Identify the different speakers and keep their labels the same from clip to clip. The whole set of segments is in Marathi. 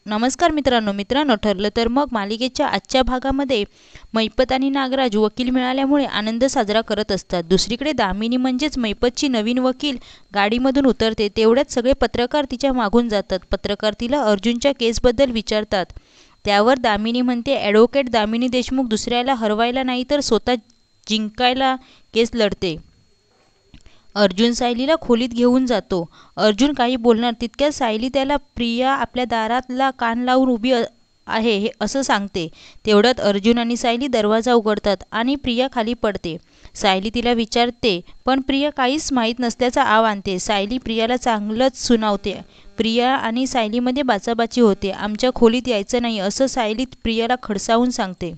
Speaker 1: नमस्कार मित्रांनो ठरलं तर मग मालिकेच्या आजच्या भागामध्ये मैपत आणि नागराज वकील मिळाल्यामुळे आनंद साजरा करत असतात। दुसरीकडे दामिनी म्हणजेच मैपतची नवीन वकील गाडीमधून उतरते। तेवढ्यात सगळे पत्रकार तिच्या मागून जातात। पत्रकार तिला अर्जुनच्या केसबद्दल विचारतात। त्यावर दामिनी म्हणते, ॲडव्होकेट दामिनी देशमुख दुसऱ्याला हरवायला नाही तर स्वतः जिंकायला केस लढते। अर्जुन सायलीला खोलीत घेऊन जातो। अर्जुन काही बोलणार तितक्यात सायली त्याला प्रिया आपल्या दारातला कान लावून उभी आहे हे असं सांगते। तेवढ्यात अर्जुन आणि सायली दरवाजा उघडतात आणि प्रिया खाली पडते। सायली तिला विचारते पण प्रिया काहीच माहीत नसल्याचा आव आणते। सायली प्रियाला चांगलंच सुनावते। प्रिया आणि सायलीमध्ये बाचाबाची होते। आमच्या खोलीत यायचं नाही असं सायली प्रियाला खडसावून सांगते।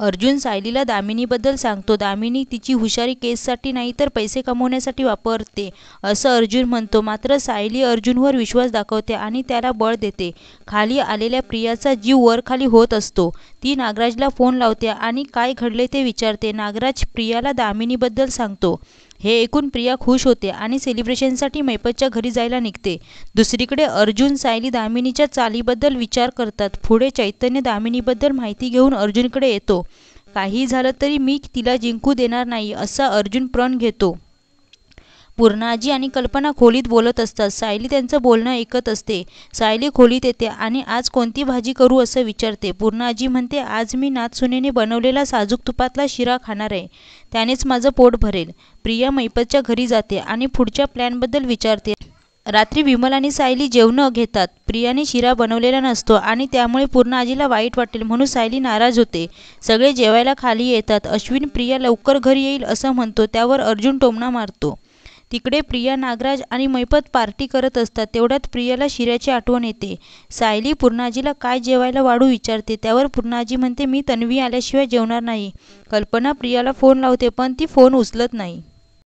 Speaker 1: अर्जुन सायलीला दामिनीबद्दल सांगतो। दामिनी तिची हुशारी केससाठी नाही तर पैसे कमवण्यासाठी वापरते असं अर्जुन म्हणतो। मात्र सायली अर्जुनवर विश्वास दाखवते आणि त्याला बळ देते। खाली आलेल्या प्रियाचा जीव वरखाली होत असतो। ती नागराजला फोन लावते आणि काय घडले ते विचारते। नागराज प्रियाला दामिनीबद्दल सांगतो। हे ऐकून प्रिया खुश होते आणि सेलिब्रेशनसाठी मैपतच्या घरी जायला निघते। दुसरीकडे अर्जुन सायली दामिनीच्या चालीबद्दल विचार करतात। पुढे चैतन्य दामिनीबद्दल माहिती घेऊन अर्जुनकडे येतो। काही झालं तरी मी तिला जिंकू देणार नाही असा अर्जुन प्रण घेतो। पूर्णाजी आणि कल्पना खोलीत बोलत असतात। सायली त्यांचं बोलणं ऐकत असते। सायली खोलीत येते आणि आज कोणती भाजी करू असं विचारते। पूर्णाजी म्हणते, आज मी नाथसुनेने बनवलेला साजूक तुपातला शिरा खाणार आहे, त्यानेच माझं पोट भरेल। प्रिया मैपतच्या घरी जाते आणि पुढच्या प्लॅनबद्दल विचारते। रात्री विमल आणि सायली जेवण घेतात। प्रियाने शिरा बनवलेला नसतो आणि त्यामुळे पूर्णाजीला वाईट वाटेल म्हणून सायली नाराज होते। सगळे जेवायला खाली येतात। अश्विन प्रिया लवकर घरी येईल असं म्हणतो, त्यावर अर्जुन टोमणा मारतो। तिकडे प्रिया, नागराज आणि मैपत पार्टी करत असतात। तेवढ्यात प्रियाला शिऱ्याची आठवण येते। सायली पूर्णाजीला काय जेवायला वाढू विचारते। त्यावर पूर्णाजी म्हणते, मी तन्वी आल्याशिवाय जेवणार नाही। कल्पना प्रियाला फोन लावते पण ती फोन उचलत नाही।